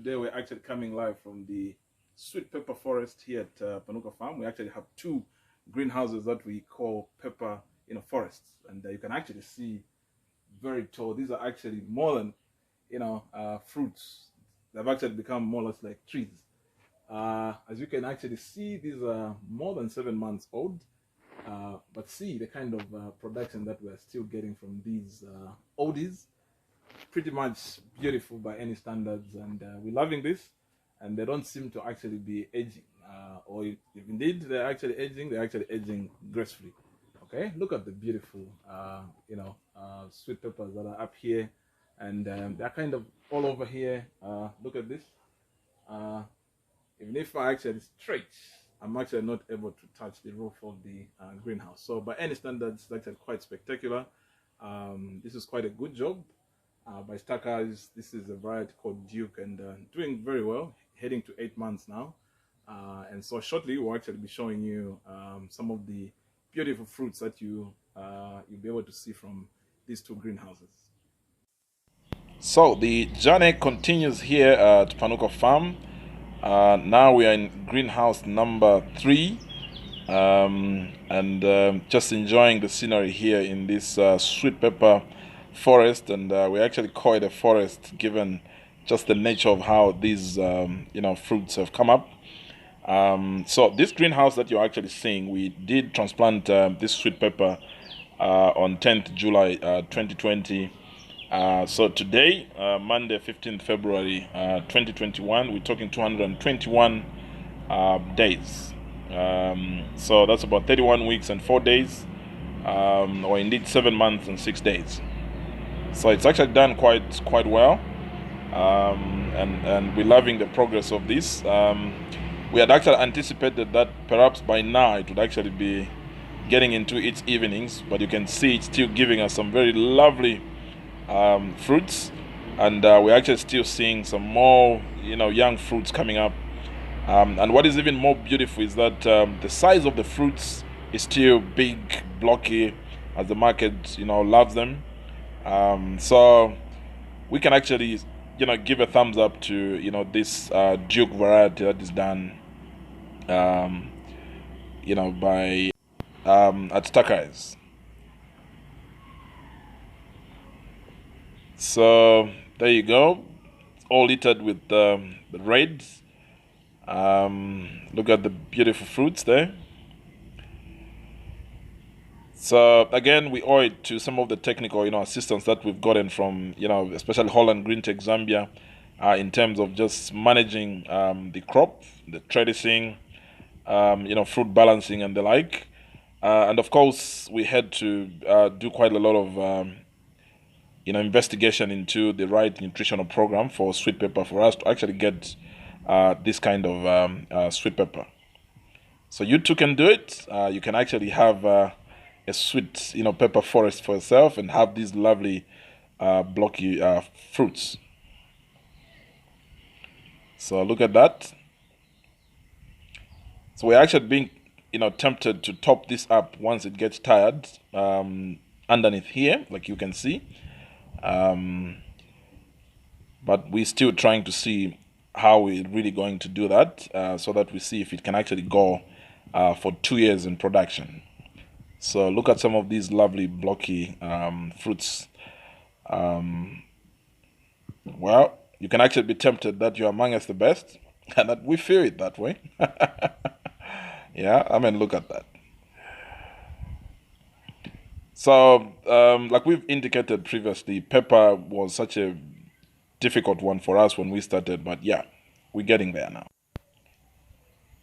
today we're actually coming live from the sweet pepper forest here at Panuka Farm. We actually have two greenhouses that we call pepper, forests, and you can actually see very tall. These are actually more than fruits. They've actually become more or less like trees. As you can actually see, these are more than 7 months old. But see the kind of production that we're still getting from these oldies. Pretty much beautiful by any standards, and we're loving this. And they don't seem to actually be aging, or if indeed they're actually aging, they're actually aging gracefully. Okay, look at the beautiful, sweet peppers that are up here, and they're kind of all over here. Look at this. Uh, Even if I actually stretch, I'm actually not able to touch the roof of the greenhouse. So by any standards, it's actually quite spectacular. This is quite a good job by Stackers. This is a variety called Duke, and doing very well, heading to 8 months now. And so shortly, we'll actually be showing you some of the beautiful fruits that you'll be able to see from these two greenhouses. So the journey continues here at Panuka Farm. Now we are in greenhouse number 3, and just enjoying the scenery here in this sweet pepper forest. And we actually call it a forest given just the nature of how these fruits have come up. So this greenhouse that you're actually seeing, we did transplant this sweet pepper on 10th July 2020. So today, Monday, 15th February 2021, we're talking 221 days. So that's about 31 weeks and 4 days, or indeed 7 months and 6 days. So it's actually done quite well, and we're loving the progress of this. We had actually anticipated that perhaps by now it would actually be getting into its evenings, but you can see it's still giving us some very lovely fruits, and we're actually still seeing some more young fruits coming up, and what is even more beautiful is that the size of the fruits is still big, blocky, as the market loves them. So we can actually give a thumbs up to this Duke variety that is done by at Stackers. So there you go, it's all littered with the reds. Look at the beautiful fruits there. So again, we owe it to some of the technical assistance that we've gotten from especially Holland Green Tech Zambia, in terms of just managing the crop, the trellising, fruit balancing and the like. And of course, we had to do quite a lot of investigation into the right nutritional program for sweet pepper for us to actually get this kind of sweet pepper. So you too can do it. You can actually have a sweet pepper forest for yourself and have these lovely blocky fruits. So look at that. So we're actually being tempted to top this up once it gets tired underneath here, like you can see. But we're still trying to see how we're really going to do that, so that we see if it can actually go for 2 years in production. So look at some of these lovely blocky fruits. Well, you can actually be tempted that you're among us the best, and that we feel it that way. Yeah, I mean, look at that. So, like we've indicated previously, pepper was such a difficult one for us when we started, but yeah, we're getting there now.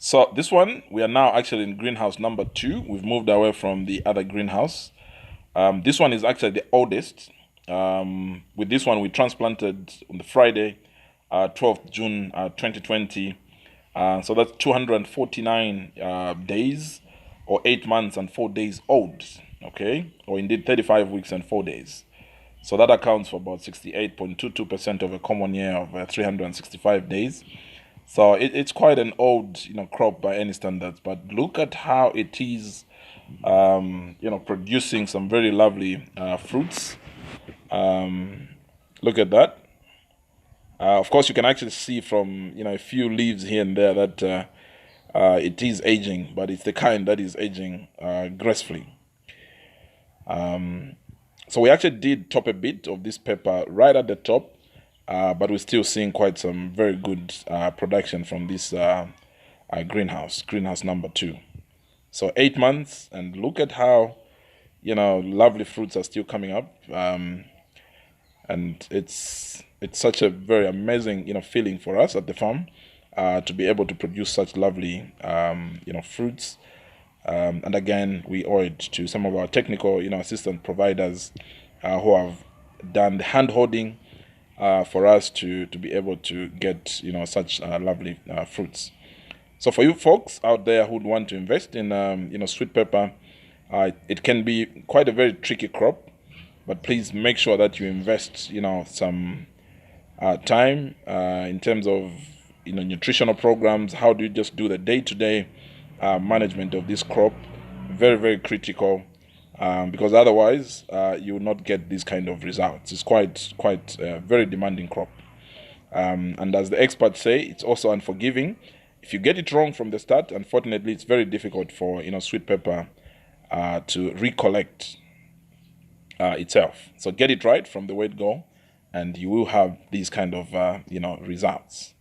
So this one, we are now actually in greenhouse number 2. We've moved away from the other greenhouse. This one is actually the oldest. With this one, we transplanted on the Friday, 12th June 2020. So that's 249 days, or 8 months and 4 days old. Okay, or indeed 35 weeks and 4 days. So that accounts for about 68.22% of a common year of 365 days. So it's quite an old crop by any standards, but look at how it is producing some very lovely fruits. Look at that. Of course, you can actually see from a few leaves here and there that it is aging, but it's the kind that is aging gracefully. So we actually did top a bit of this pepper right at the top, but we're still seeing quite some very good production from this greenhouse number 2. So 8 months, and look at how lovely fruits are still coming up, and it's such a very amazing feeling for us at the farm to be able to produce such lovely fruits. And again, we owe it to some of our technical assistant providers who have done the hand holding for us to be able to get such lovely fruits. So for you folks out there who would want to invest in sweet pepper, it can be quite a very tricky crop, but please make sure that you invest some time in terms of nutritional programs. How do you just do the day-to-day management of this crop? Very, very critical, because otherwise you will not get these kind of results. It's quite a very demanding crop, and as the experts say, it's also unforgiving. If you get it wrong from the start, unfortunately, it's very difficult for sweet pepper to recollect itself. So get it right from the word go, and you will have these kind of results.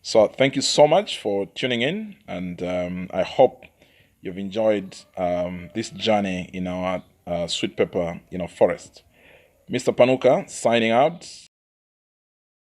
So thank you so much for tuning in, and I hope you've enjoyed this journey in our sweet pepper forest. Mr. Panuka signing out.